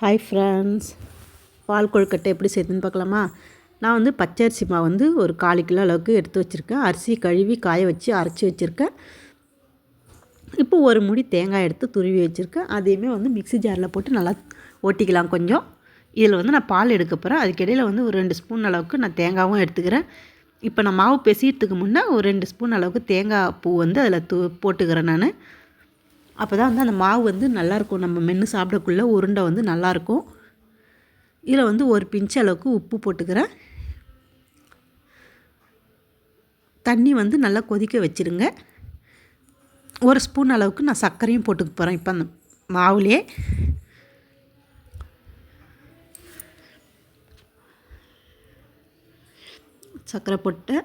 Hi friends, பால் கொழுக்கட்டை எப்படி செய்யுதுன்னு பார்க்கலாமா? நான் வந்து பச்சரிசி மாவு வந்து ஒரு 1/4 கிலோ அளவுக்கு எடுத்து வச்சுருக்கேன். அரிசி கழுவி காய வச்சு அரைச்சி வச்சுருக்கேன். இப்போ ஒரு முடி தேங்காய் எடுத்து துருவி வச்சுருக்கேன். அதையுமே வந்து மிக்ஸி ஜாரில் போட்டு நல்லா ஓட்டிக்கலாம். கொஞ்சம் இதில் வந்து நான் பால் எடுக்க போகிறேன். அதுக்கிடையில் வந்து ஒரு 2 ஸ்பூன் அளவுக்கு நான் தேங்காயும் எடுத்துக்கிறேன். இப்போ நான் மாவு பிசையறதுக்கு முன்னே ஒரு 2 ஸ்பூன் அளவுக்கு தேங்காய் பூ வந்து அதில் போட்டுக்கிறேன் நான். அப்போ தான் வந்து அந்த மாவு வந்து நல்லாயிருக்கும். நம்ம மென்று சாப்பிடக்குள்ள உருண்டை வந்து நல்லாயிருக்கும். இதில் வந்து ஒரு பிஞ்ச் அளவுக்கு உப்பு போட்டுக்கிறேன். தண்ணி வந்து நல்லா கொதிக்க வச்சுருங்க. ஒரு ஸ்பூன் அளவுக்கு நான் சர்க்கரையும் போட்டுக்க போகிறேன். இப்போ அந்த மாவுலேயே சர்க்கரை போட்டு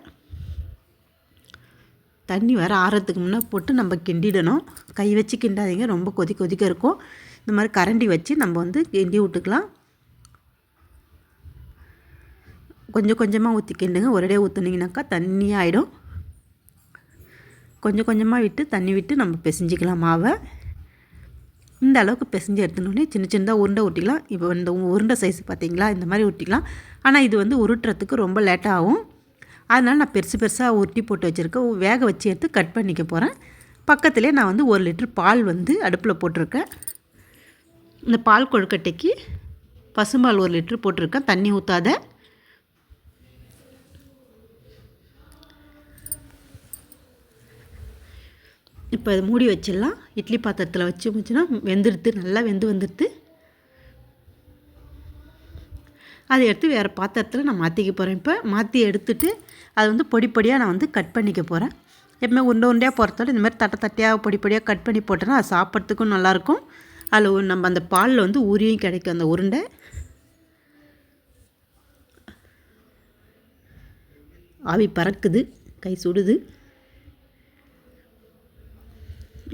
தண்ணி வர ஆறத்துக்கு முன்னே போட்டு நம்ம கிண்டிடணும். கை வச்சு கிண்டாதீங்க, ரொம்ப கொதிக்க இருக்கும். இந்த மாதிரி கரண்டி வச்சு நம்ம வந்து கிண்டி விட்டுக்கலாம். கொஞ்சம் கொஞ்சமாக ஊற்றி கிண்டுங்க. ஒரே ஊற்றுனீங்கனாக்கா தண்ணியாக ஆகிடும். கொஞ்சம் கொஞ்சமாக விட்டு தண்ணி விட்டு நம்ம பிசைஞ்சிக்கலாம் மாவை. இந்த அளவுக்கு பிசைஞ்சு எடுத்துனோடனே சின்ன சின்னதாக உருண்டை ஊட்டிக்கலாம். இப்போ இந்த உருண்டை சைஸ் பார்த்திங்களா, இந்த மாதிரி ஊட்டிக்கலாம். ஆனால் இது வந்து உருட்டுறதுக்கு ரொம்ப லேட்டாக ஆகும். அதனால் நான் பெருசாக உருட்டி போட்டு வச்சுருக்கேன். வேக வச்சு எடுத்து கட் பண்ணிக்க போகிறேன். பக்கத்துலேயே நான் வந்து 1 லிட்டர் பால் வந்து அடுப்பில் போட்டிருக்கேன். இந்த பால் கொழுக்கட்டைக்கு பசும்பால் 1 லிட்டர் போட்டிருக்கேன். தண்ணி ஊற்றாத. இப்போ அதை மூடி வச்சிடலாம். இட்லி பாத்திரத்தில் வச்சுன்னா வெந்துடுத்து, நல்லா வந்துடுது. அதை எடுத்து வேறு பாத்திரத்தில் நான் மாற்றிக்க போகிறேன். இப்போ மாற்றி எடுத்துகிட்டு அதை வந்து பொடியாக நான் வந்து கட் பண்ணிக்க போகிறேன். எப்பவுமே உருண்டையாக போகிறதோட இந்த மாதிரி தட்டையாக பொடியாக கட் பண்ணி போட்டோன்னா அது சாப்பிட்றதுக்கும் நல்லாயிருக்கும். அதில் நம்ம அந்த பாலில் வந்து ஊறியும் கிடைக்கும் அந்த உருண்டை. ஆவி பறக்குது, கை சுடுது.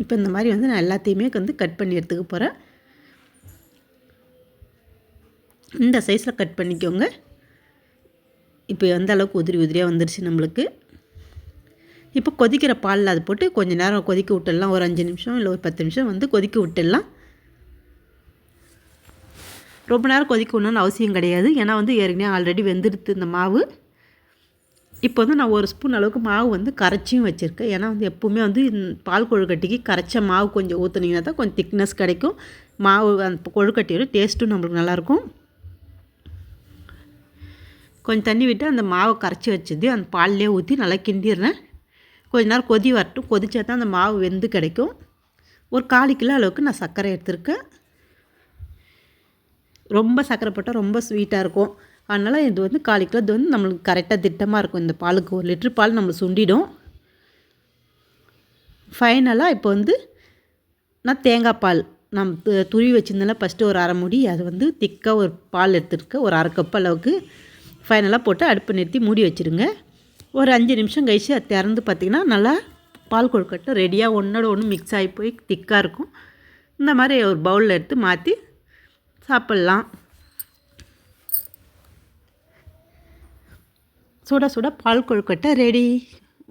இப்போ இந்த மாதிரி வந்து நான் எல்லாத்தையுமே வந்து கட் பண்ணி எடுத்துக்க போகிறேன். இந்த சைஸில் கட் பண்ணிக்கோங்க. இப்போ எந்த அளவுக்கு உதிரியாக வந்துருச்சு நம்மளுக்கு. இப்போ கொதிக்கிற பாலில் அது போட்டு கொஞ்சம் நேரம் கொதிக்க விட்டுடலாம். ஒரு 5 நிமிஷம் இல்லை ஒரு 10 நிமிஷம் வந்து கொதிக்க விட்டுடலாம். ரொம்ப நேரம் கொதிக்க விடணும்னு அவசியம் கிடையாது. ஏன்னா வந்து ஏற்கனவே ஆல்ரெடி வெந்துடுத்து இந்த மாவு. இப்போ வந்து நான் 1 ஸ்பூன் அளவுக்கு மாவு வந்து கரைச்சியும் வச்சுருக்கேன். ஏன்னா வந்து எப்போவுமே வந்து பால் கொழுக்கட்டைக்கு கரைச்ச மாவு கொஞ்சம் ஊற்றுனீங்கன்னா தான் கொஞ்சம் திக்னஸ் கிடைக்கும். மாவு அந்த கொழுக்கட்டையோட டேஸ்ட்டும் நம்மளுக்கு நல்லாயிருக்கும். கொஞ்சம் தண்ணி விட்டு அந்த மாவை கரைச்சி வச்சது அந்த பால்லேயே ஊற்றி நல்லா கிண்டிடுறேன். கொஞ்ச நேரம் கொதி வரட்டும். கொதிச்சா தான் அந்த மாவு வெந்து கிடைக்கும். ஒரு 1/4 கிலோ அளவுக்கு நான் சர்க்கரை எடுத்திருக்கேன். ரொம்ப சர்க்கரை போட்டால் ரொம்ப ஸ்வீட்டாக இருக்கும். அதனால் இது வந்து 1/4 கிலோ இது வந்து நம்மளுக்கு கரெக்டாக திட்டமாக இருக்கும். இந்த பாலுக்கு 1 லிட்டர் பால் நம்மளுக்கு சுண்டிடும். ஃபைனலாக இப்போ வந்து நான் தேங்காய் பால் நம்ம துருவி வச்சுருந்தேன்னா ஃபஸ்ட்டு ஒரு 1/2 மூடி அது வந்து திக்காக ஒரு பால் எடுத்துருக்கேன். ஒரு 1/2 கப் அளவுக்கு ஃபைனலாக போட்டு அடுப்பு நிறுத்தி மூடி வச்சுருங்க. ஒரு 5 நிமிஷம் கழிச்சு அது திறந்து பார்த்திங்கன்னா நல்லா பால் கொழுக்கட்டை ரெடியாக ஒன்றோட ஒன்று மிக்ஸ் ஆகி போய் திக்காக இருக்கும். இந்த மாதிரி ஒரு பவுலில் எடுத்து மாற்றி சாப்பிட்லாம். சுட பால் கொழுக்கட்டை ரெடி.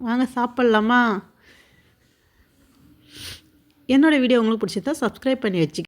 வாங்க சாப்பிட்லாமா? என்னோடய வீடியோ உங்களுக்கு பிடிச்சிருந்தா சப்ஸ்கிரைப் பண்ணி வச்சுக்க.